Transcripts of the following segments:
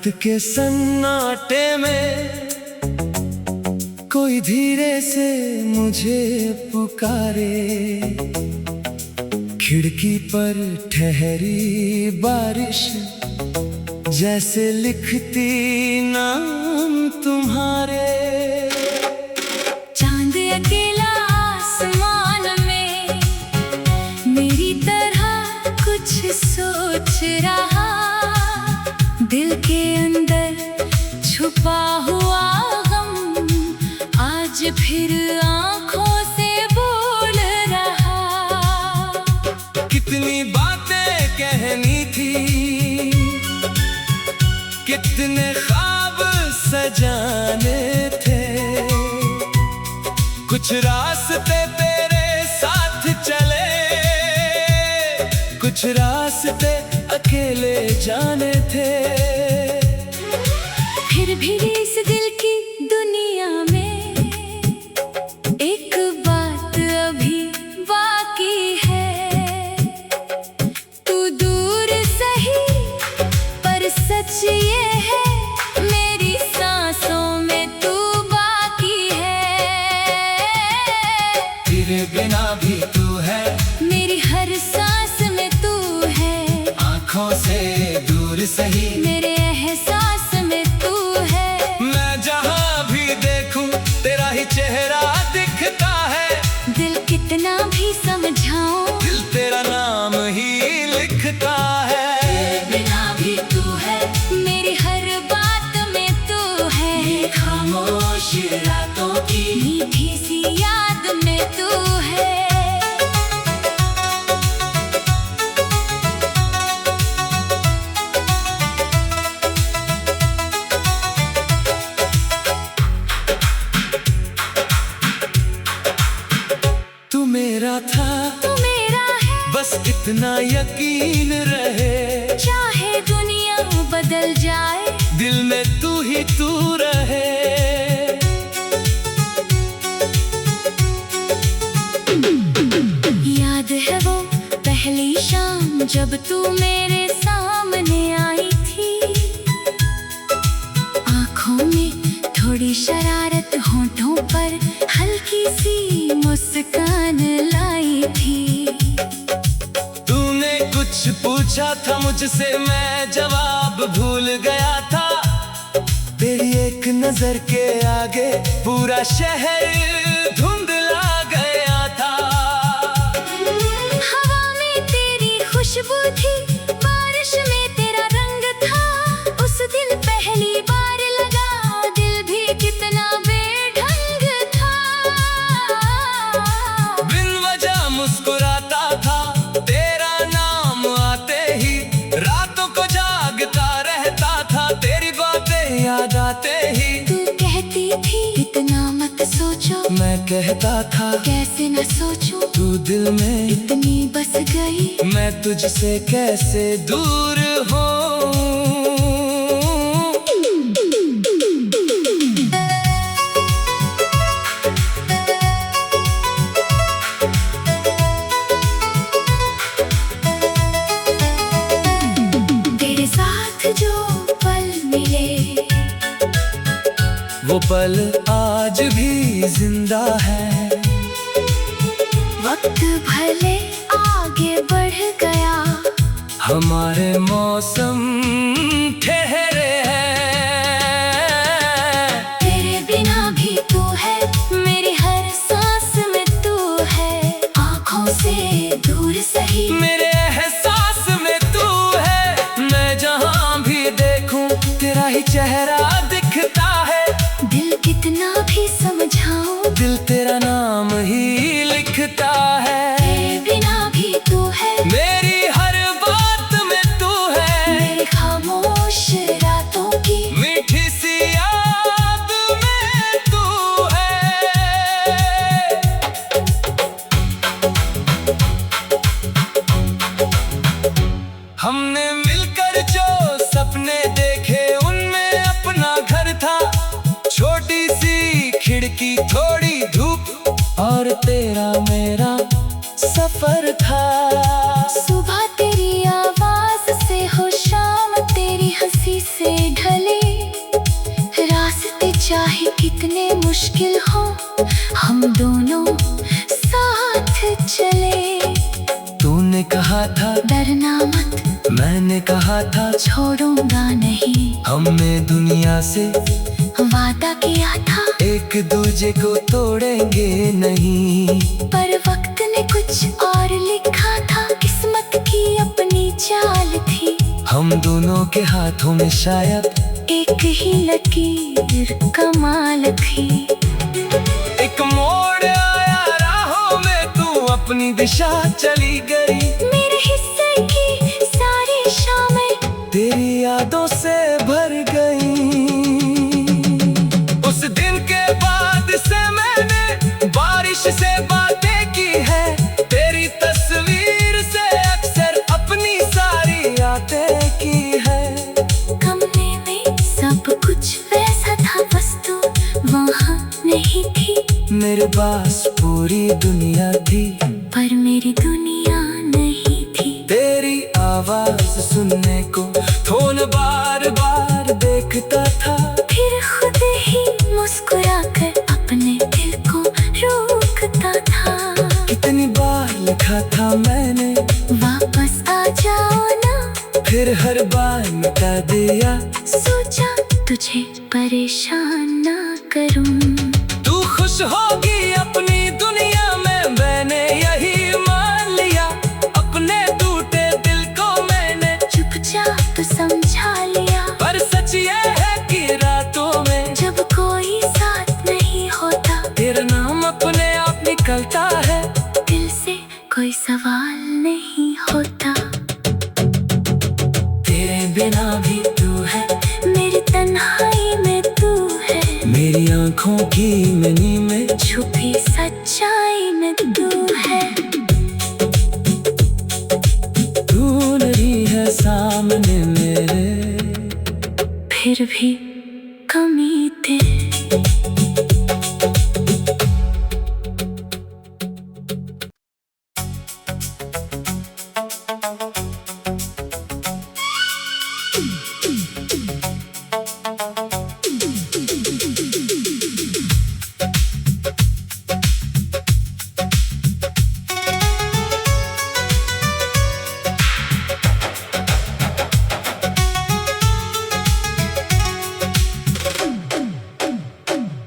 रात के सन्नाटे में कोई धीरे से मुझे पुकारे। खिड़की पर ठहरी बारिश जैसे लिखती नाम तुम्हारे। चांद अकेला आसमान में मेरी तरह कुछ सोच रहा। दिल के अंदर छुपा हुआ गम आज फिर आंखों से बोल रहा। कितनी बातें कहनी थी, कितने ख्वाब सजाने थे। कुछ रास्ते तेरे साथ चले, कुछ रास्ते अकेले जाने थे। फिर भी इस दिल की दुनिया में एक बात अभी बाकी है। तू दूर सही पर सच ये है, मेरी सांसों में तू बाकी है। तेरे बिना भी तू है, मेरी हर सांस में तू है। आँखों से दूर सही, मेरे एहसास में तू है। मैं जहाँ भी देखूं तेरा ही चेहरा दिखता है। दिल कितना भी समझाऊं, दिल तेरा नाम ही लिखता है। तेरे बिना भी तू है, मेरी हर बात में तू है। खामोश रातों की मीठी सी याद में तू है। तू मेरा था, तू मेरा है, बस इतना यकीन रहे। चाहे दुनिया बदल जाए, दिल में तू ही तू रहे। याद है वो पहली शाम जब तू मेरे सामने आई थी। आँखों में थोड़ी शरारत, होठों पर हल्की सी मुस्कान लाई थी। तूने कुछ पूछा था मुझसे, मैं जवाब भूल गया था। तेरी एक नजर के आगे पूरा शहर धुंधला गया था। हवा में तेरी खुशबू थी, बारिश में तेरा रंग था। उस दिन पहली बार लगा दिल भी कितना बेढंग था। बिन वजह मुस्कुराता था, तेरा नाम आते ही रातों को जागता रहता था। तेरी बातें याद आते ही तू कहती थी इतना मत सोचो, मैं कहता था कैसे न सोचूं। तू दिल में इतनी बस गई, मैं तुझसे कैसे दूर हूँ। तेरे साथ जो पल मिले, वो पल आज भी जिंदा है। वक्त भले आगे बढ़ गया, हमारे मौसम ठहरे हैं। तेरे बिना भी तू है, मेरी हर सांस में तू है। आँखों से दूर सही, मेरे एहसास में तू है। मैं जहाँ भी देखूं तेरा ही चेहरा दिखता है। दिल कितना भी समझाऊं, दिल तेरा नाम ही लिखता है। तेरे बिना भी तू है, मेरी हर बात में तू है। मेरी खामोश रातों की मीठी सी याद में तू है। हमने मिलकर जो सपने देखे, उनमें अपना घर था। छोटी सी खिड़की, थोड़ी धूप और तेरा मेरा सफर था। सुबह तेरी आवाज से हो, शाम तेरी हंसी से ढल मुश्किल हो हम दोनों साथ चले। तूने कहा था डरना मत, मैंने कहा था छोड़ूंगा नहीं। हमने दुनिया से वादा किया था एक दूजे को तोड़ेंगे नहीं। पर वक्त ने कुछ और लिखा था, किस्मत की अपनी चाल थी। हम दोनों के हाथों में शायद एक ही लकीर कमाल थी। एक मोड़ आया राहों में, तू अपनी दिशा चली गई। मेरे हिस्से की सारी शामें तेरी यादों से भर गई। उस दिन के बाद से मैंने बारिश से बातें की है। तेरी तस्वीर से अक्सर अपनी सारी यादें की है। कमरे में सब कुछ वैसा था, वस्तु वहाँ नहीं थी। मेरे पास पूरी दुनिया थी, पर मेरी दुनिया नहीं थी। तेरी आवाज सुनने को फोन बार बार देखता था। फिर खुद ही मुस्कुराकर अपने दिल को रोकता था। कितनी बार लिखा था मैंने वापस आ जाओ ना, फिर हर बार मिटा दिया। सोचा तुझे परेशान ना करूं। तू खुश होगी अपनी दुनिया में, मैंने यही मान लिया। अपने टूटे दिल को मैंने चुपचाप समझा लिया। पर सच ये है कि रातों में जब कोई साथ नहीं होता, तेरा नाम अपने आप निकलता है। दिल से कोई सवाल नहीं होता। तेरे बिना भी तू है, मेरी तन्हाई में तू है। मेरी आंखों की मनी में छुपी सच्चाई में तू है। तू नहीं है सामने मेरे, फिर भी कमी तेरे।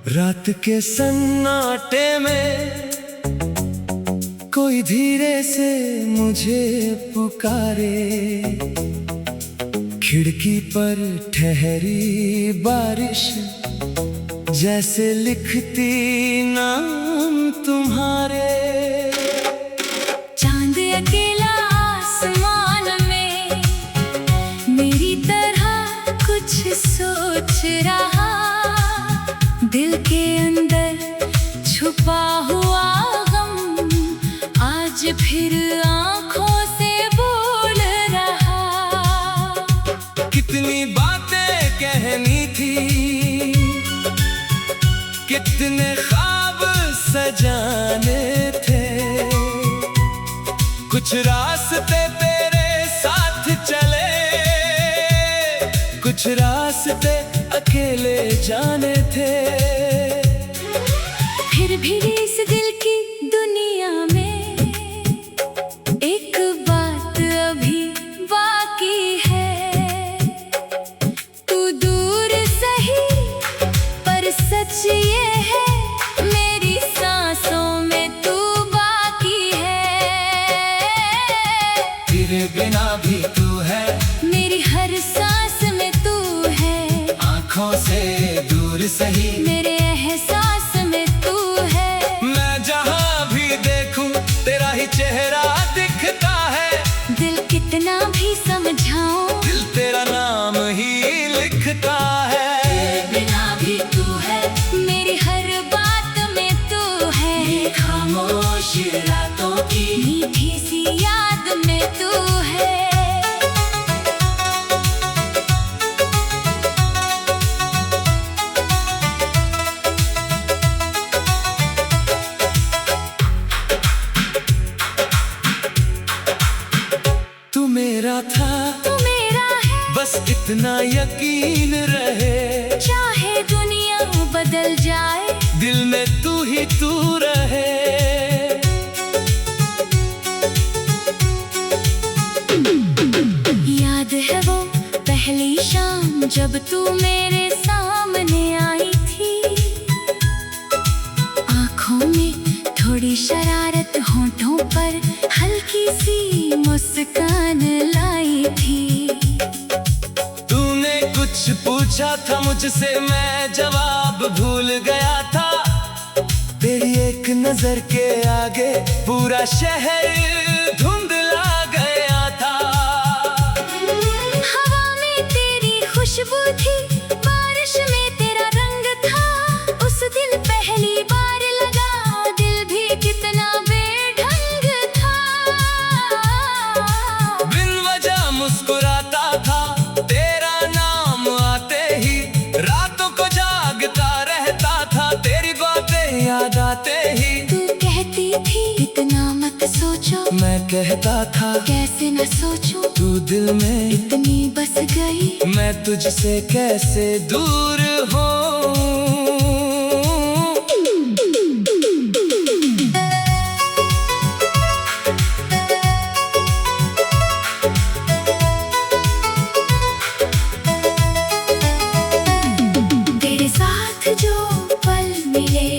रात के सन्नाटे में कोई धीरे से मुझे पुकारे। खिड़की पर ठहरी बारिश जैसे लिखती नाम तुम्हारे। चांद अकेला आसमान में मेरी तरह कुछ सोच रहा। दिल के अंदर छुपा हुआ गम आज फिर आंखों से बोल रहा। कितनी बातें कहनी थी, कितने ख्वाब सजाने थे। कुछ रास्ते तेरे साथ चले, कुछ रास्ते अकेले जाने थे। फिर भी इस दिल की दुनिया में एक बात अभी बाकी है। तू दूर सही पर सच ये है, मेरी सांसों में तू बाकी है। तेरे बिना भी तू है, मेरी हर सांस में तू है। आँखों से दूर सही मेरे एहसास में तू है। मैं जहाँ भी देखूं तेरा ही चेहरा दिखता है। दिल कितना भी समझाऊं, दिल तेरा नाम ही लिखता है। तेरे बिना भी तू है, मेरी हर बात में तू है। खामोश रातों की मीठी सी याद में तू है। तू मेरा था, तू मेरा है, बस इतना यकीन रहे। चाहे दुनिया बदल जाए, दिल में तू ही तू रहे। याद है वो पहली शाम जब तू मेरे सामने आई थी, आंखों में थोड़ी शरारत, होठों पर हल्की सी मुस्कान लाई थी। तूने कुछ पूछा था मुझसे, मैं जवाब भूल गया था। तेरी एक नजर के आगे पूरा शहर धुंधला गया था। हवा में तेरी खुशबू थी, बारिश में तेरा रंग था। उस दिल पहली बार लगा, दिल भी कितना बेढंग था। बिन वजह मुस्कुराता था, तेरा नाम आते ही रातों को जागता रहता था। तेरी बातें याद आते ही तू कहती थी इतना मत सोचो, मैं कहता था कैसे न सोचूं। तू दिल में इतनी बस गई, मैं तुझसे कैसे दूर हूँ। तेरे साथ जो पल मिले,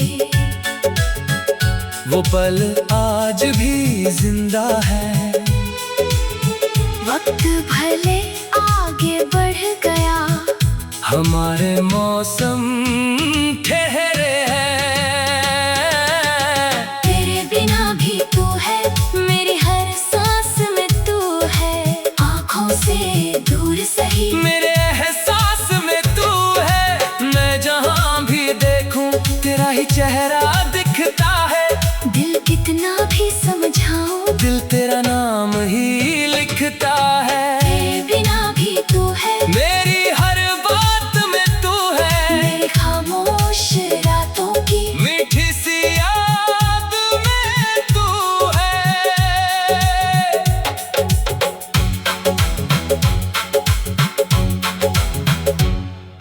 वो पल आज भी जिंदा है। वक्त भले आगे बढ़ गया, हमारे मौसम ठहरे हैं। तेरे बिना भी तू है, मेरी हर सांस में तू है। आँखों से दूर सही, मेरे एहसास में तू है। मैं जहाँ भी देखूं तेरा ही चेहरा दिखता है। दिल कितना भी समझाऊं, दिल तेरा नाम ही लिखता है। तेरे बिना भी तू है, मेरी हर बात में तू है। मेरी खामोश रातों की मीठी सी याद में तू है।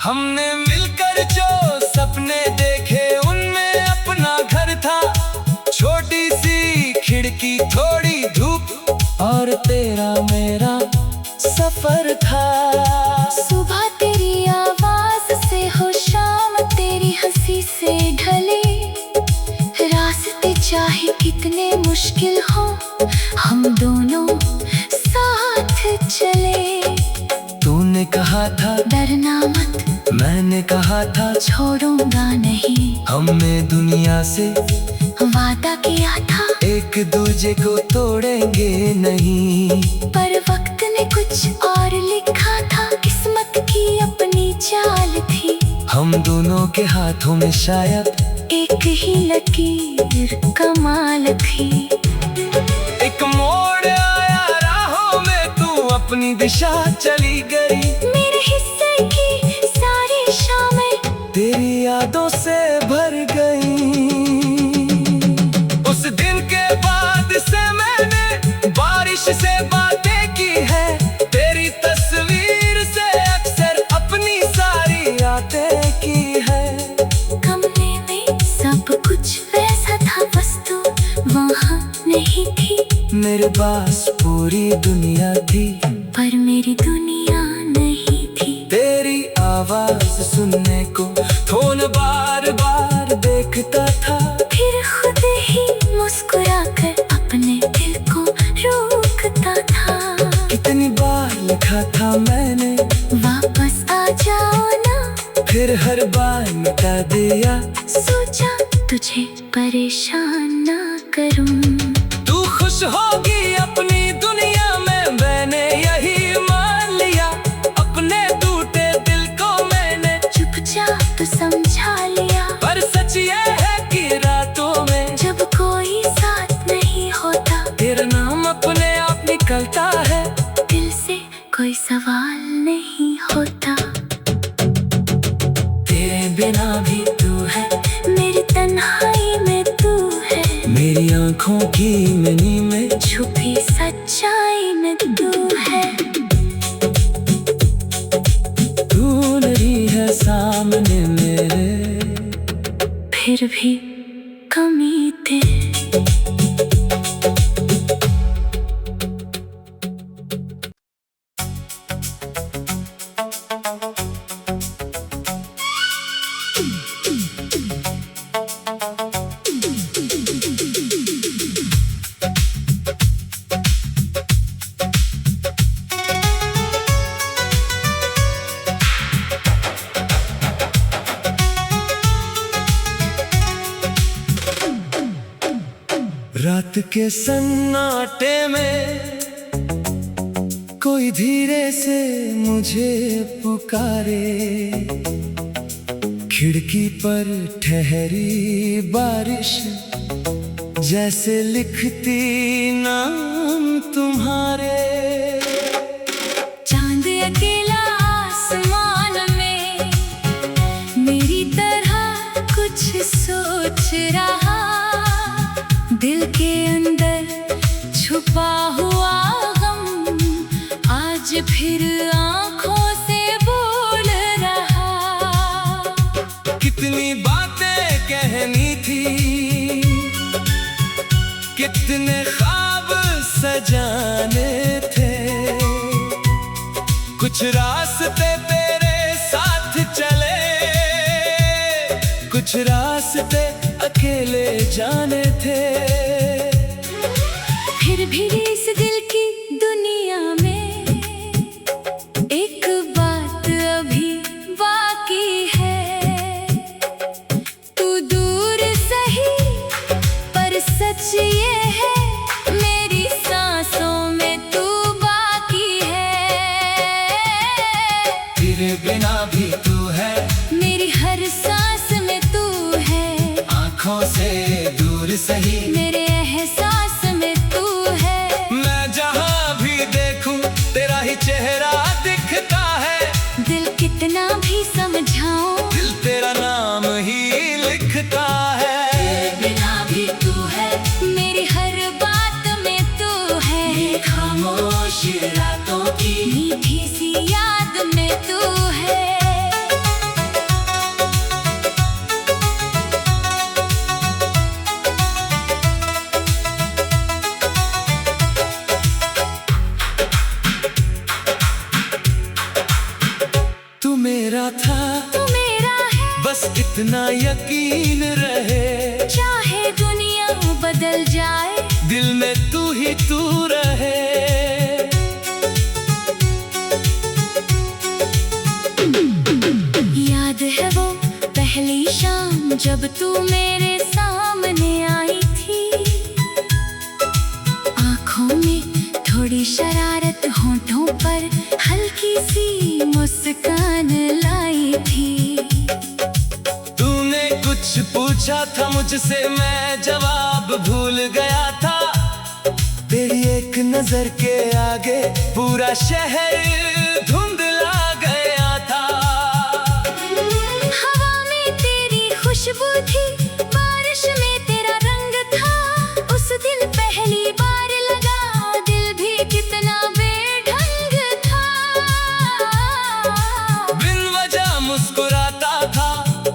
हमने मिलकर जो सपने देखे, उनमें अपना घर था। छोटी सी खिड़की, थोड़ी धूप और तेरा मेरा सफर था। सुबह तेरी आवाज से हो, शाम तेरी हंसी से ढले। रास्ते चाहे कितने मुश्किल हो, हम दोनों साथ चले। तूने कहा था डरना मत, मैंने कहा था छोड़ूंगा नहीं। हमने दुनिया से वादा किया था, एक दूजे को तोड़ेंगे नहीं। पर वक्त ने कुछ और लिखा था। किस्मत की अपनी चाल थी, हम दोनों के हाथों में शायद एक ही लकीर कमाल थी। एक मोड़ आया राहों में, तू अपनी दिशा चली गई। मेरे हिस्से की सारी शामें तेरी यादों से भर गई। उस दिन के बाद से मैंने बारिश से बातें की है। तेरी तस्वीर से अक्सर अपनी सारी यादें की है। कमरे में सब कुछ वैसा था, वस्तु वहाँ नहीं थी। मेरे पास पूरी दुनिया थी, पर मेरी दुनिया नहीं थी। तेरी आवाज सुनने को फोन बार बार देखता था। फिर खुद ही मुस्कुराकर अपने दिल को रोकता था। कितनी बार लिखा था मैंने, वापस आ जाओ ना। फिर हर बार मिटा दिया। सोचा तुझे परेशान ना करूं। तू खुश होगी अपनी दुनिया में, मैंने यही मान लिया। अपने टूटे दिल को मैंने चुपचाप समझा लिया। पर सच ये है कि रातों में जब कोई साथ नहीं होता, तेरा नाम अपने आप निकलता है। दिल से कोई सवाल नहीं होता। तेरे बिना भी तू है, मेरी तन्हाई में तू है। मेरी आंखों की मनी में छुपी सच्चाई में तू है। तू नहीं है सामने मेरे, फिर फिर भी कमी थे। रात के सन्नाटे में कोई धीरे से मुझे पुकारे, खिड़की पर ठहरी बारिश जैसे लिखती नाम तुम्हारे। चांद अकेला आसमान में मेरी तरह कुछ सोच रहा, दिल के अंदर छुपा हुआ गम आज फिर आंखों से बोल रहा। कितनी बातें कहनी थी, कितने ख्वाब सजाने थे, कुछ रास्ते तेरे साथ चले, कुछ रास्ते अकेले जाने थे। फिर भी इस दिल की दुनिया में एक बात अभी बाकी है, तू दूर सही पर सच ये है, मेरी सांसों में तू बाकी है। तेरे बिना भी तू है, मेरी हर सांस में तू है, आँखों से दूर सही मेरे एहसास में तू है। मैं जहाँ भी देखूं तेरा ही चेहरा दिखता है, दिल कितना भी समझाऊं दिल तेरा नाम ही लिखता है। तेरे बिना भी तू है, मेरी हर बात में तू है, खामोश रातों की मीठी सी याद में तू है। तू मेरा था, तू मेरा है, बस इतना यकीन रहे, चाहे दुनिया बदल जाए, दिल में तू ही तू रहे। याद है वो पहली शाम जब तू मेरे सामने आई थी, आंखों में थोड़ी शरारत, होठों पर हल्की सी मुस्कान लाई थी। तूने कुछ पूछा था मुझसे, मैं जवाब भूल गया था, तेरी एक नजर के आगे पूरा शहर धुंधला गया था। हवा में तेरी खुशबू थी, बारिश में तेरा रंग था, उस दिल पहली बार लगा, दिल भी कितना बेढंग था। बिन वजह मुस्कुराता था,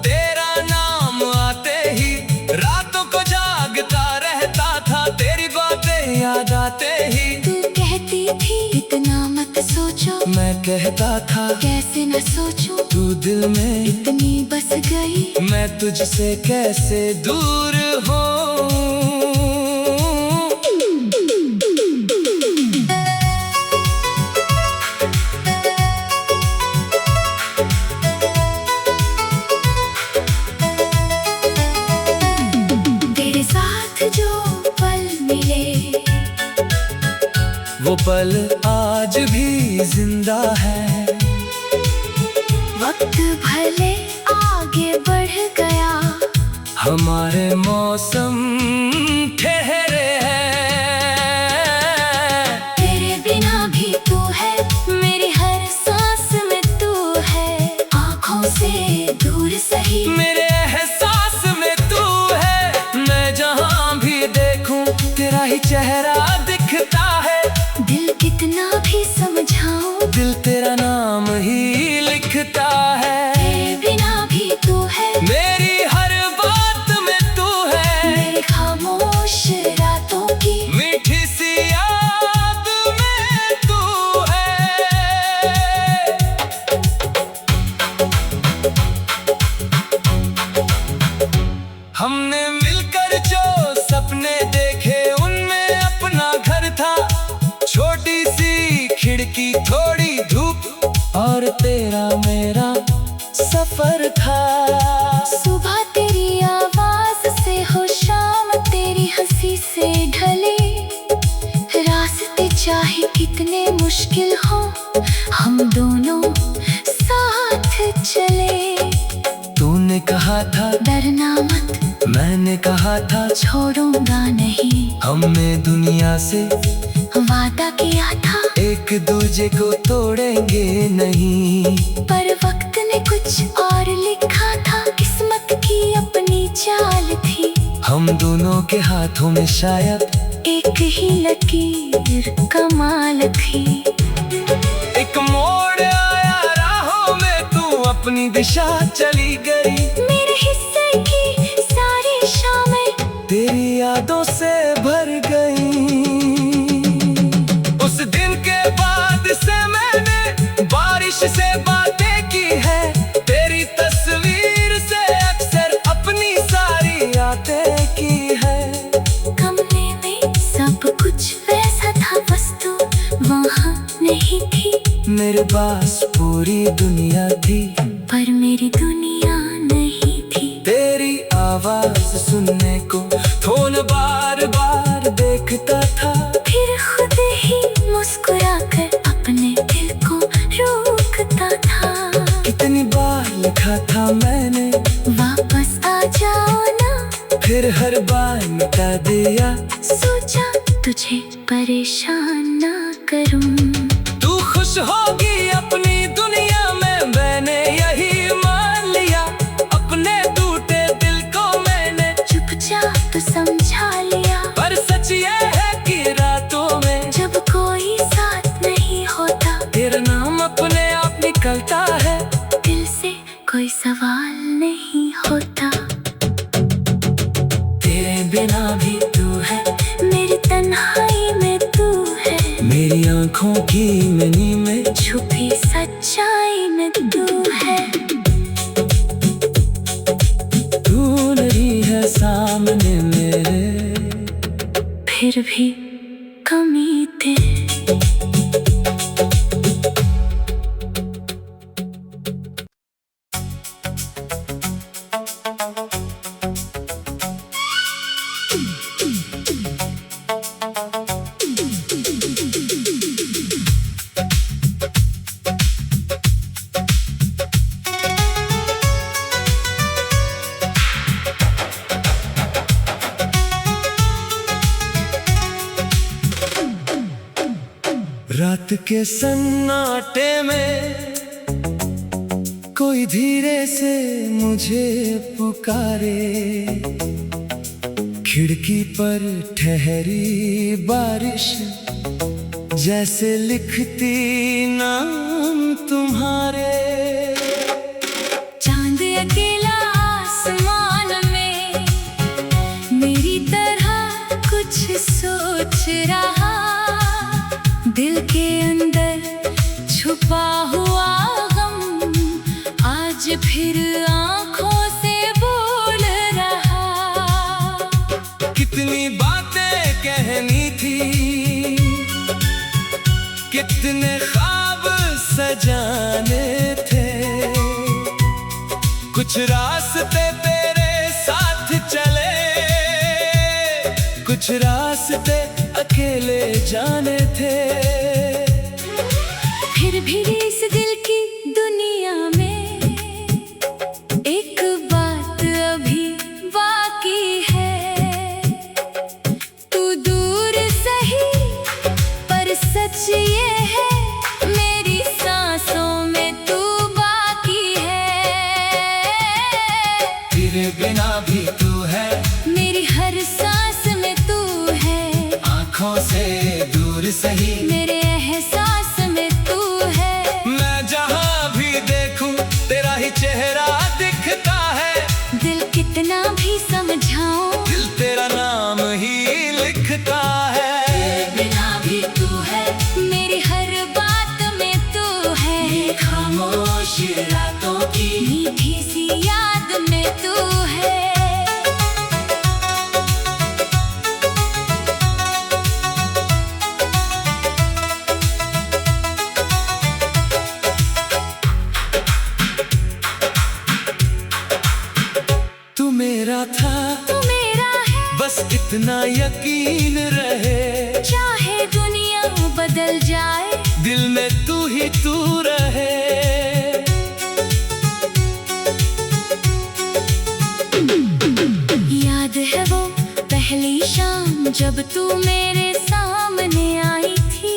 तेरा नाम आते ही रातों को जागता रहता था, तेरी बातें याद आते ही तू कहती थी इतना मत सोचो, मैं कहता था कैसे न सोचूं, तू दिल में इतनी बस गई, मैं तुझसे कैसे दूर हूँ। तेरे साथ जो पल मिले, वो पल आज भी जिंदा है, वक्त भले आगे बढ़ गया, हमारे मौसम ठहरे हैं। तेरे बिना भी तू है, मेरी हर सांस में तू है, आंखों से दूर सही मेरे एहसास में तू है, मैं जहाँ भी देखूं तेरा ही चेहरा दिखता है, दिल कितना भी समझाऊं दिल तेरा नाम ही लिखता है। तेरे बिना भी तू है, मेरी हर बात मिलकर जो सपने देखे उनमें अपना घर था। छोटी सी खिड़की, थोड़ी धूप और तेरा मेरा सफर था। सुबह तेरी आवाज से हो, शाम तेरी हंसी से ढले। रास्ते चाहे कितने मुश्किल हो, हम दोनों साथ चले। तूने कहा था डरना मत, मैंने कहा था छोड़ूंगा नहीं। हमने दुनिया से वादा किया था एक दूजे को तोड़ेंगे नहीं। पर वक्त ने कुछ और लिखा था, किस्मत की अपनी चाल थी। हम दोनों के हाथों में शायद एक ही लकीर कमाल थी। एक मोड़ आया राहों में, तू अपनी दिशा चली गई। मेरे हिस्से की सारी शामें तेरी यादों से भर गई। उस दिन के बाद से मैंने बारिश से बातें की है। तेरी तस्वीर से अक्सर अपनी सारी यादें की है। कमरे में सब कुछ वैसा था, वस्तु वहाँ नहीं थी। मेरे पास पूरी दुनिया थी, पर मेरी दुनिया नहीं थी। तेरी आवाज सुनने को फोन बार बार देखता था। फिर खुद ही मुस्कुराकर अपने दिल को रोकता था। कितनी बार लिखा था मैंने वापस आ जाओ ना, फिर हर बार मिटा दिया। सोचा तुझे परेशान ना करूं। तू खुश होगी अपनी दुनिया में, मैंने यही मान लिया। अपने टूटे दिल को मैंने चुपचाप समझा लिया। पर सच ये है कि रातों में जब कोई साथ नहीं होता, तेरा नाम अपने आप निकलता है। दिल से कोई सवाल नहीं होता। तेरे बिना भी तू है, मेरी तन्हाई में तू है। मेरी आंखों की मनी में छुपी सच्चाई में तू है। तू नहीं है सामने मेरे, फिर भी कमी तेरे। रात के सन्नाटे में कोई धीरे से मुझे पुकारे। खिड़की पर ठहरी बारिश जैसे लिखती नाम तुम्हारे। चांद अकेला आसमान में मेरी तरह कुछ सोच रहा। दिल के अंदर छुपा हुआ गम आज फिर आंखों से बोल रहा। कितनी बातें कहनी थी, कितने ख्वाब सजाने थे। कुछ रास्ते तेरे साथ चले, कुछ रास्ते अकेले जाने थे। फिर भी इस दिल की दुनिया में एक बात अभी बाकी है। तू दूर सही पर सच ये है, मेरी सांसों में तू बाकी है। तेरे बिना भी तू है, मेरी हर सांस में तू है। आँखों से दूर सही मेरे एहसास में तू है। मैं जहाँ भी देखूं तेरा ही चेहरा दिखता है। दिल कितना भी समझाऊं, दिल तेरा नाम ही लिखता है। बिना भी तू है, मेरी हर बात में तू है। खामोश रातों की मीठी सी याद में तू है। बस इतना यकीन रहे, चाहे दुनिया बदल जाए, दिल में तू ही तू रहे। याद है वो पहली शाम जब तू मेरे सामने आई थी,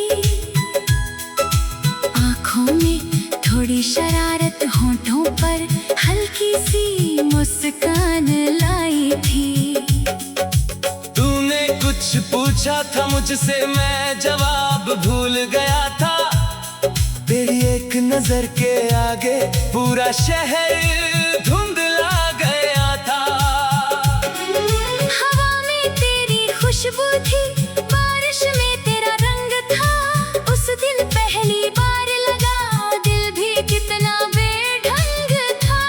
आंखों में थोड़ी शरारत, होठों पर हल्की सी मुस्कान लाई थी। तूने कुछ पूछा था मुझसे, मैं जवाब भूल गया था। तेरी एक नजर के आगे पूरा शहर धुंधला गया था। हवा में तेरी खुशबू थी, बारिश में तेरा रंग था, उस दिल पहली बार लगा, दिल भी कितना बेढंग था।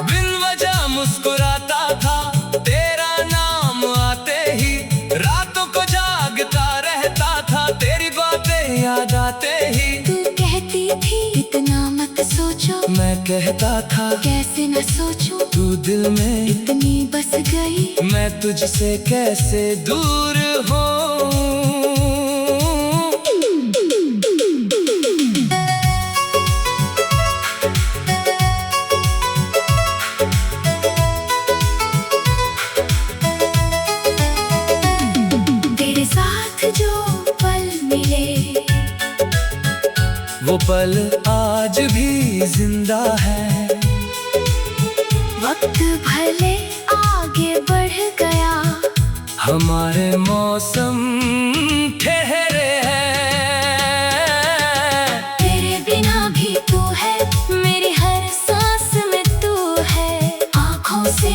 बिन वजह मुस्कुराता था, तेरा नाम आते ही रातों को जागता रहता था, तेरी बातें याद आते ही। तू कहती थी इतना मत सोचो, मैं कहता था कैसे न सोचूं, तू दिल में इतनी बस गई, मैं तुझसे कैसे दूर हूँ। तेरे साथ जो पल मिले, वो पल आज भी जिंदा है। वक्त भले आगे बढ़ गया, हमारे मौसम ठहरे हैं। तेरे बिना भी तू है, मेरी हर सांस में तू है, आँखों से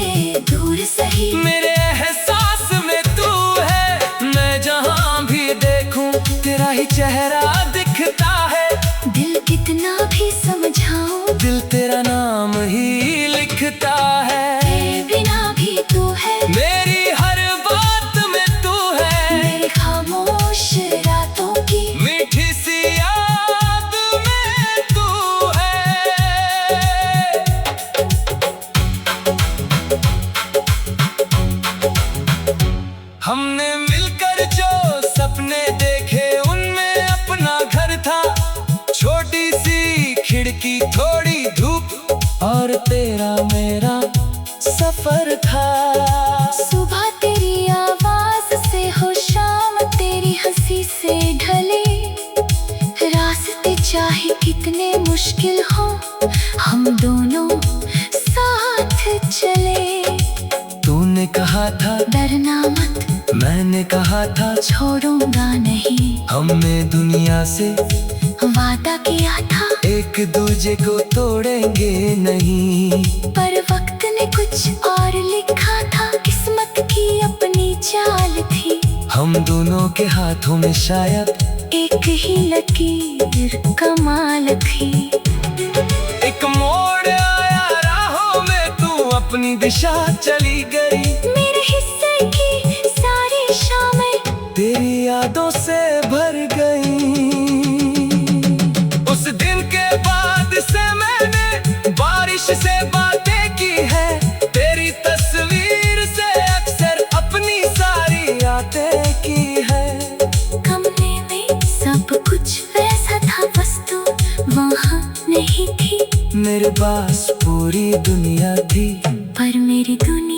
दूर सही, मेरे एहसास में तू है। मैं जहाँ भी देखूं तेरा ही चेहरा दिखता है। दिल कितना भी समझाऊं, दिल तेरा नाम ही लिखता है। तेरे बिना भी तू है, मेरी हर बात में तू है, मेरी खामोश रातों की मीठी सी याद में तू है। हमने मिलकर जो सपने देखे, उनमें अपना घर था। छोटी सी खिड़की, थोड़ी धूप, और तेरा मेरा सफर था। सुबह तेरी आवाज से हो, शाम तेरी हंसी से ढले, रास्ते चाहे कितने मुश्किल हो, हम दोनों साथ चले। तूने कहा था डरना मत, मैंने कहा था छोड़ूंगा नहीं, हमने दुनिया से वादा किया था, एक दूजे को तोड़ेंगे नहीं। पर वक्त ने कुछ और लिखा था, किस्मत की अपनी चाल थी। हम दोनों के हाथों में शायद एक ही लकीर कमाल थी। एक मोड़ आया राहों में, तू अपनी दिशा चली गई। मेरे हिस्से की सारी शामें तेरी यादों से भर गई। उस दिन के बाद से मैंने बारिश से बातें की है, तेरी तस्वीर से अक्सर अपनी सारी यादें की है। कमरे में सब कुछ वैसा था, बस तू वहाँ नहीं थी। मेरे पास पूरी दुनिया थी, पर मेरी दुनिया